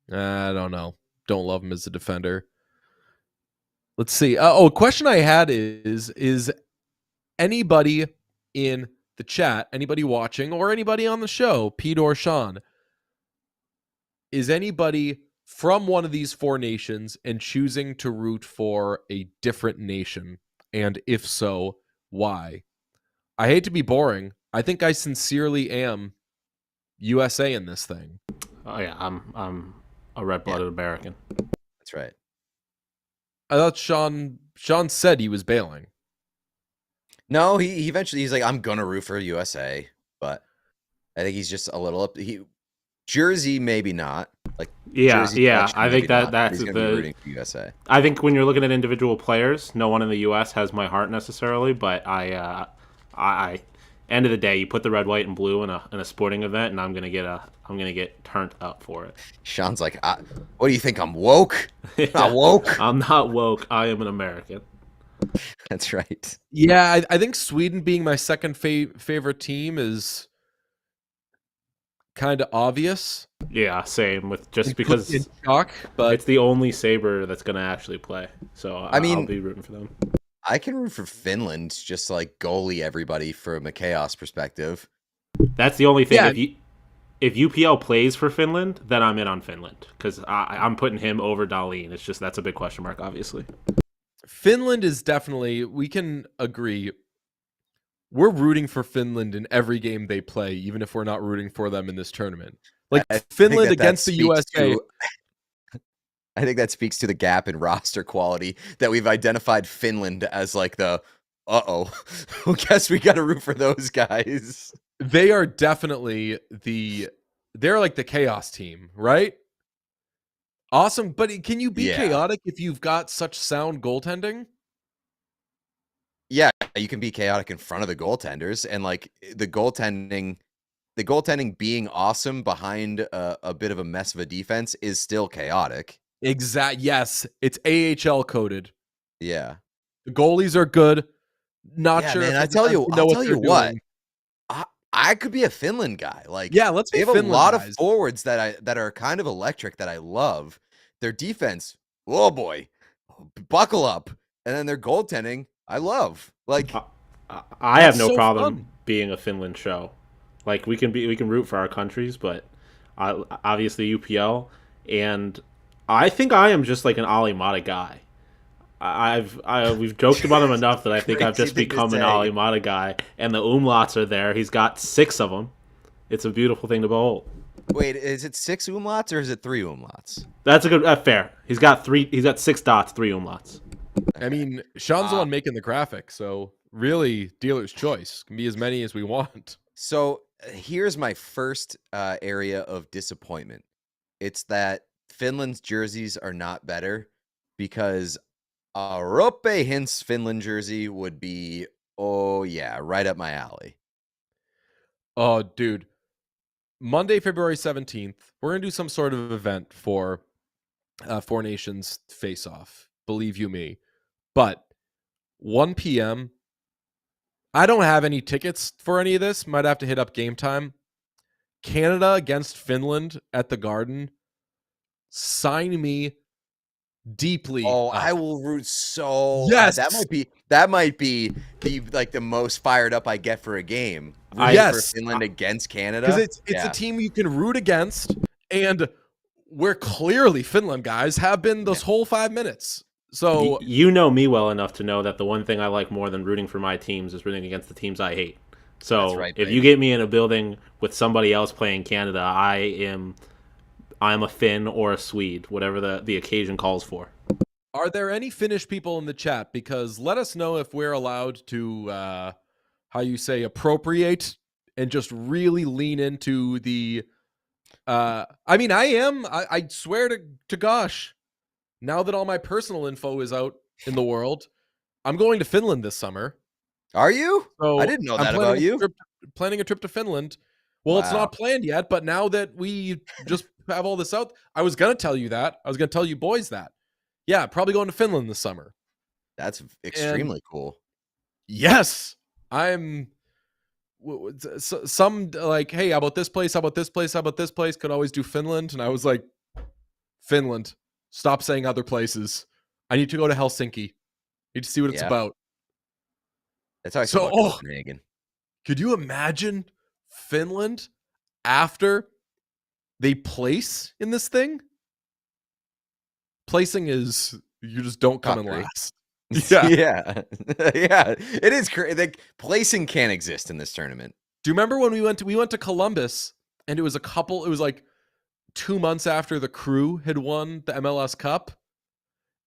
don't know. Don't love him as a defender. Let's see. A question I had is anybody in the chat, anybody watching, or anybody on the show, Pete or Sean, is anybody from one of these 4 nations and choosing to root for a different nation? And if so, why? I hate to be boring. I think I sincerely am USA in this thing. Oh yeah, I'm a red-blooded American. That's right. I thought Sean said he was bailing. No, he eventually he's like, I'm gonna root for USA, but I think he's just a little up. Jersey maybe not. Like Jersey I think that's he's gonna be rooting for USA. I think when you're looking at individual players, no one in the U.S. has my heart necessarily, but I end of the day, you put the red, white, and blue in a sporting event, and I'm gonna get turned up for it. Sean's like, what do you think? I'm woke? Not woke. I'm not woke. I am an American. That's right. Yeah, I think Sweden being my second favorite team is kind of obvious. Yeah, same with just because in shock, but it's the only Saber that's gonna actually play. So I'll be rooting for them. I can root for Finland, just like goalie everybody from a chaos perspective. That's the only thing. Yeah. If UPL plays for Finland, then I'm in on Finland because I'm putting him over Dahlin. It's just that's a big question mark, obviously. Finland is definitely, we can agree, we're rooting for Finland in every game they play, even if we're not rooting for them in this tournament. Like Finland against the USA. I think that speaks to the gap in roster quality that we've identified Finland as like the, well, guess we got to root for those guys. They are definitely they're like the chaos team, right? Awesome. But can you be chaotic if you've got such sound goaltending? Yeah, you can be chaotic in front of the goaltenders, and like the goaltending being awesome behind a bit of a mess of a defense is still chaotic. Yes, it's AHL coded. Yeah, the goalies are good. Not sure. Man, I'll tell you what. I could be a Finland guy. Like, yeah, let's be. They have a lot of forwards that are kind of electric that I love. Their defense, oh boy, buckle up, and then their goaltending, I love. Like, I have no problem being a Finland show. Like, we can root for our countries, but obviously UPL, and I think I am just like an Ali Mata guy. We've joked about him enough that I think I've just become an Ali Mata guy, and the umlauts are there. He's got 6 of them. It's a beautiful thing to behold. Wait, is it 6 umlauts or is it 3 umlauts? That's a good fair. He's got 6 dots, 3 umlauts. I mean, Sean's the one making the graphic, so really, dealer's choice. Can be as many as we want. So here's my first area of disappointment. It's that Finland's jerseys are not better, because a Roope Hintz Finland jersey would be, right up my alley. Oh, dude. Monday, February 17th, we're going to do some sort of event for 4 Nations face-off. Believe you me. But 1 p.m., I don't have any tickets for any of this. Might have to hit up Game Time. Canada against Finland at the Garden. Sign me deeply. Oh, I will root so. Yes, that might be the most fired up I get for a game. For Finland against Canada, because it's a team you can root against, and we're clearly Finland guys have been this whole 5 minutes. So you know me well enough to know that the one thing I like more than rooting for my teams is rooting against the teams I hate. So if you get me in a building with somebody else playing Canada, I'm a Finn or a Swede, whatever the occasion calls for. Are there any Finnish people in the chat? Because let us know if we're allowed to, how you say, appropriate and just really lean into the. I mean, I am. I swear to gosh, now that all my personal info is out in the world, I'm going to Finland this summer. Are you? I So didn't know I'm that about you. planning a trip to Finland. Well, it's Wow. not planned yet, but now that we just have all this out, I was gonna tell you that. I was gonna tell you boys that. Yeah, probably going to Finland this summer. That's And extremely cool. yes, I'm. Some like, hey, how about this place? How about this place? How about this place? Could always do Finland, and I was like, Finland. Stop saying other places. I need to go to Helsinki. Need to see what it's Yeah. about. That's how I So, feel about Copenhagen. could you imagine Finland after they place in this thing? Placing is you just don't come in Top three. last. Yeah. Yeah. Yeah. It is crazy. Like, placing can't exist in this tournament. Do you remember when we went to Columbus and it was like 2 months after the Crew had won the MLS Cup,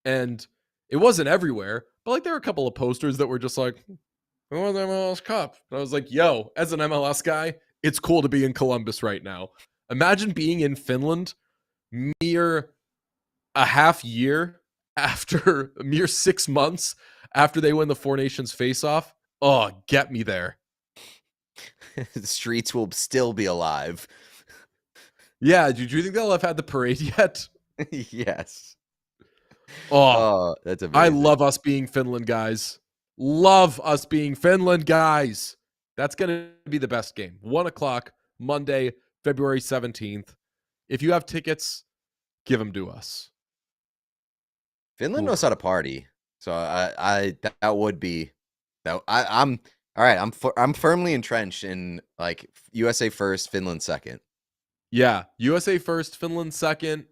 and it wasn't everywhere, but like there were a couple of posters that were just like, "We won the MLS Cup." And I was like, "Yo, as an MLS guy, it's cool to be in Columbus right now." Imagine being in Finland mere a half year after, a mere 6 months after they win the Four Nations face-off. Oh, get me there. The streets will still be alive. Yeah, do you think they'll have had the parade yet? Yes. Oh, that's amazing. I love us being Finland, guys. Love us being Finland, guys. That's going to be the best game. 1 o'clock, Monday, February 17th. If you have tickets, give them to us. Finland knows how to party, so that would be that. I'm all right. I'm firmly entrenched in like USA first, Finland second. Yeah, USA first, Finland second.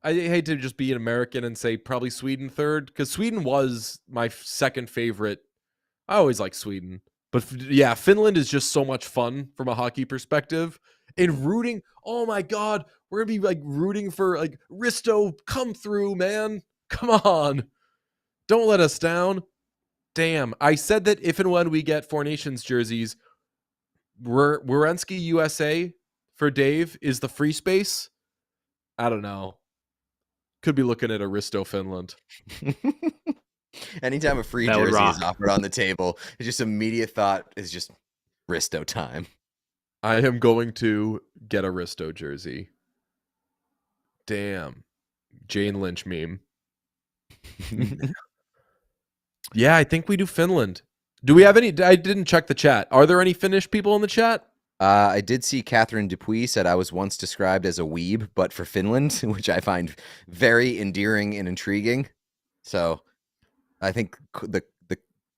I hate to just be an American and say probably Sweden third, because Sweden was my second favorite. I always like Sweden. But yeah, Finland is just so much fun from a hockey perspective. And rooting, oh my God, we're going to be like rooting for like Risto, come through, man. Come on. Don't let us down. Damn. I said that if and when we get Four Nations jerseys, Werenski USA for Dave is the free space. I don't know. Could be looking at Aristo Finland. Anytime a free That would jersey is rock. offered on the table, it's just immediate thought is just Risto time. I am going to get a Risto jersey. Damn. Jane Lynch meme. Yeah, I think we do Finland. Do we have any? I didn't check the chat. Are there any Finnish people in the chat? I did see Catherine Dupuis said I was once described as a weeb, but for Finland, which I find very endearing and intriguing. So I think the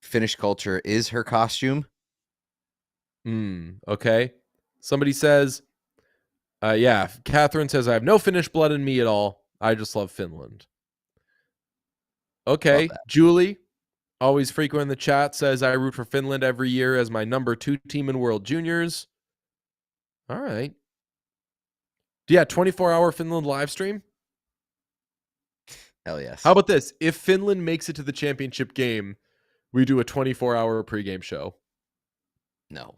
Finnish culture is her costume. Okay. Somebody says, yeah, Catherine says, I have no Finnish blood in me at all. I just love Finland. Okay. Julie, always frequent in the chat, says, I root for Finland every year as my number 2 team in World Juniors. All right. Yeah, 24-hour Finland live stream. Hell yes. How about this? If Finland makes it to the championship game, we do a 24-hour pregame show. No.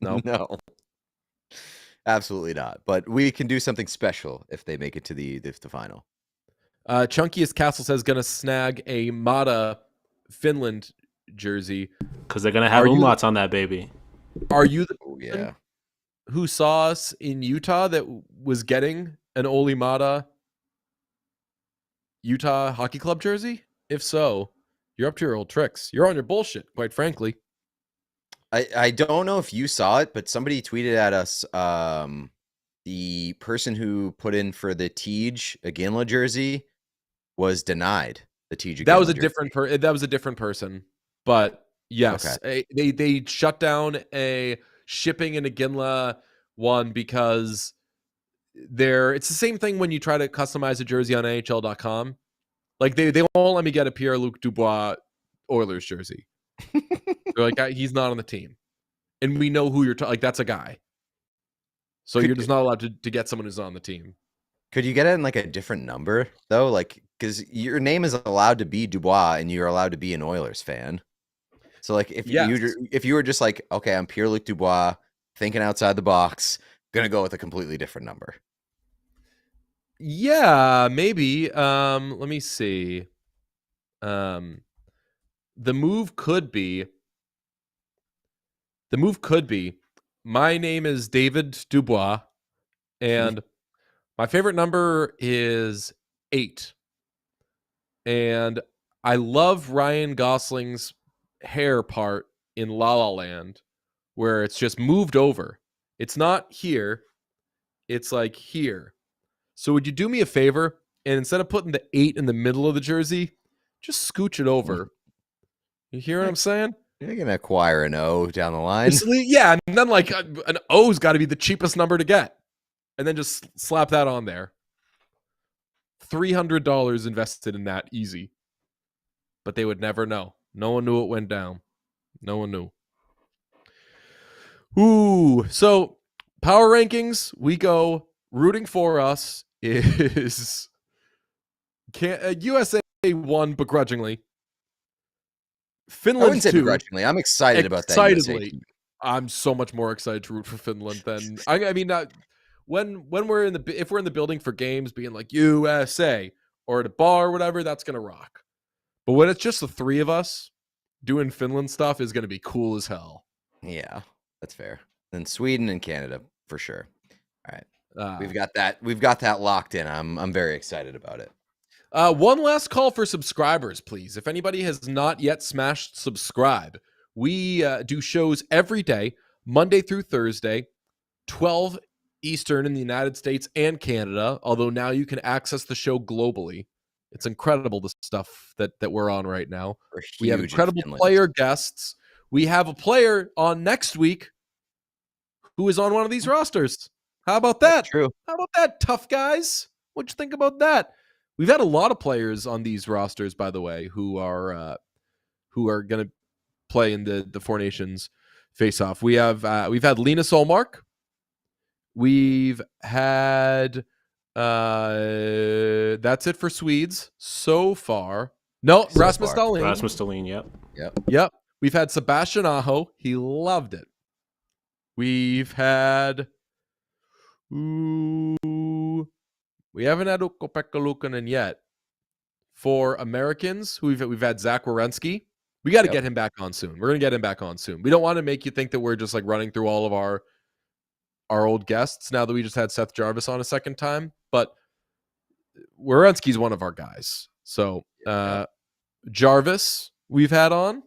No? No. Absolutely not. But we can do something special if they make it to the final. Chunkiest Castle says gonna snag a Mata Finland jersey. Because they're going to have umlauts on that baby. Are you the Yeah. who saw us in Utah that was getting an Oli Mata Utah Hockey Club jersey? If so, you're up to your old tricks. You're on your bullshit, quite frankly. I don't know if you saw it, but somebody tweeted at us the person who put in for the Tej Aginla jersey was denied the Tej Aginla That was a jersey. that was a different person. But yes, they shut down a shipping in Aginla one because it's the same thing when you try to customize a jersey on NHL.com. Like they won't let me get a Pierre-Luc Dubois Oilers jersey. They're like, he's not on the team. And we know who you're like, that's a guy. So you're just not allowed to get someone who's on the team. Could you get it in like a different number though? Like because your name is allowed to be Dubois, and you're allowed to be an Oilers fan. So like if you were just like, okay, I'm Pierre-Luc Dubois, thinking outside the box, gonna go with a completely different number. Yeah, maybe. Let me see. The move could be. My name is David Dubois, and my favorite number is 8. And I love Ryan Gosling's hair part in La La Land, where it's just moved over. It's not here. It's like here. So would you do me a favor, and instead of putting the 8 in the middle of the jersey, just scooch it over? You hear what I'm saying? You're gonna acquire an O down the line. Yeah, and then like an O's got to be the cheapest number to get, and then just slap that on there. $300 invested in that, easy. But they would never know. No one knew it went down. No one knew. Ooh, so power rankings, we go. Rooting for us is USA won begrudgingly. Finland I wouldn't say 2. begrudgingly. I'm excited about that. USA. I'm so much more excited to root for Finland than I mean. When we're if we're in the building for games, being like USA or at a bar or whatever, that's gonna rock. But when it's just the 3 of us doing Finland stuff, is gonna be cool as hell. Yeah, that's fair. Then Sweden and Canada for sure. All right, we've got that locked in. I'm very excited about it. One last call for subscribers, please. If anybody has not yet smashed subscribe, we do shows every day, Monday through Thursday, 12 Eastern in the United States and Canada, although now you can access the show globally. It's incredible, the stuff that we're on right now. We have incredible player guests. We have a player on next week who is on one of these rosters. How about that? That's true. How about that, tough guys? What'd you think about that? We've had a lot of players on these rosters, by the way, who are going to play in the Four Nations face-off. We've had Lena Solmark. We've had that's it for Swedes so far. No, Rasmus Dahlin. Rasmus Dahlin, Yep. We've had Sebastian Aho. He loved it. We've had we haven't had Ukko-Pekka Luukkonen yet. For Americans, we've had Zach Werenski. We got to get him back on soon. We're going to get him back on soon. We don't want to make you think that we're just like running through all of our old guests now that we just had Seth Jarvis on a second time. But Werenski's one of our guys. So Jarvis we've had on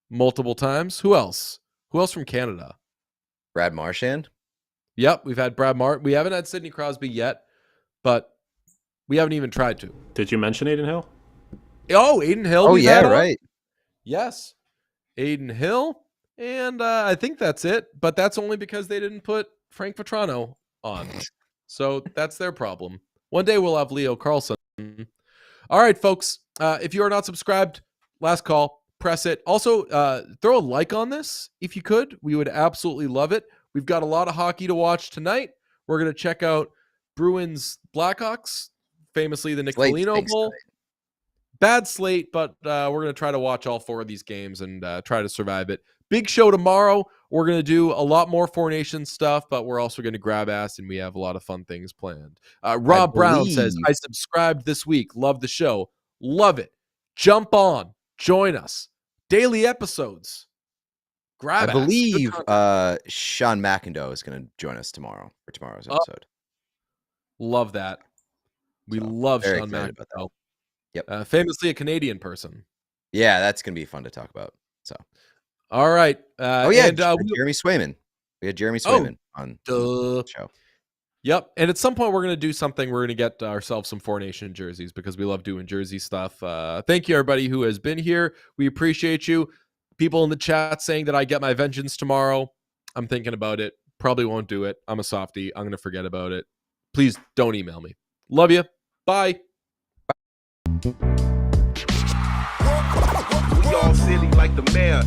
multiple times. Who else? Who else from Canada? Brad Marchand. Yep, we've had Brad Martin. We haven't had Sidney Crosby yet, but we haven't even tried to. Did you mention Aiden Hill? Oh, Aiden Hill. Oh, yeah, right. Yes. Aiden Hill. And I think that's it. But that's only because they didn't put Frank Vetrano on. So that's their problem. One day we'll have Leo Carlson. All right, folks. If you are not subscribed, last call. Press it. Also, throw a like on this if you could. We would absolutely love it. We've got a lot of hockey to watch tonight. We're going to check out Bruins Blackhawks, famously the Nick Foligno Bowl. Bad slate, but we're going to try to watch all 4 of these games and try to survive it. Big show tomorrow. We're going to do a lot more Four Nations stuff, but we're also going to grab ass, and we have a lot of fun things planned. Rob Brown says, I subscribed this week. Love the show. Love it. Jump on. Join us. Daily episodes. Grab I believe Sean McIndoe is going to join us tomorrow for tomorrow's episode. Love that. We love Sean McIndoe. Yep. Famously a Canadian person. Yeah, that's going to be fun to talk about. So, all right. Jeremy Swayman. We had Jeremy Swayman on the show. Yep. And at some point, we're going to do something. We're going to get ourselves some Four Nation jerseys because we love doing jersey stuff. Thank you, everybody who has been here. We appreciate you. People in the chat saying that I get my vengeance tomorrow. I'm thinking about it. Probably won't do it. I'm a softie. I'm going to forget about it. Please don't email me. Love you. Bye. We all silly like the mayor.